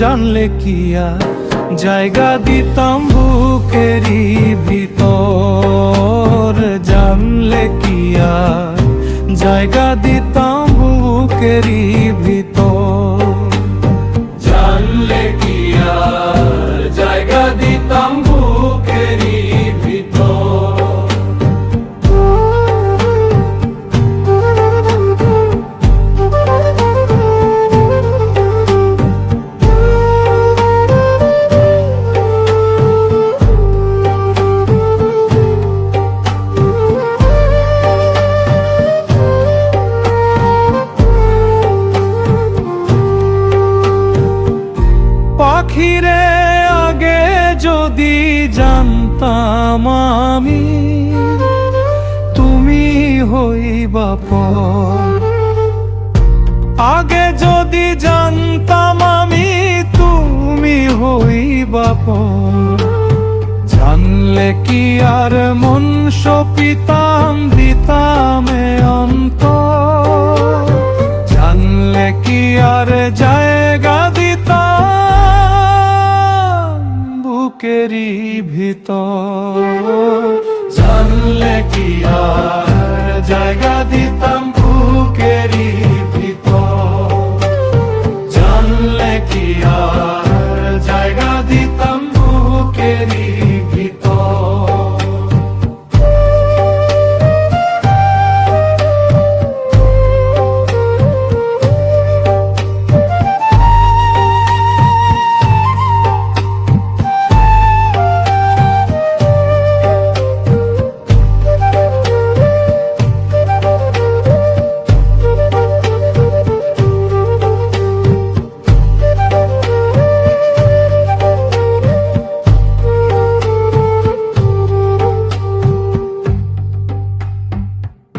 জানলে কি আর জায়গা দিতাম বুকেরই ভিতর, জানলে কি আর জায়গা দিতাম বুকেরই ভিতর, জানলে কি আর জায়গা দিতাম বুকেরই ভিতর। পাখিরে আগে যদি জানতাম আমি তুমি হইবা পর, আগে যদি জানতাম আমি তুমি হইবা পর, জানলে কি আর মন সপিতাম দিতাম অন্তর, জানলে কি আর জায়গা দিতাম বুকেরই ভিতর, জানলে কি আর জায়গা দিতাম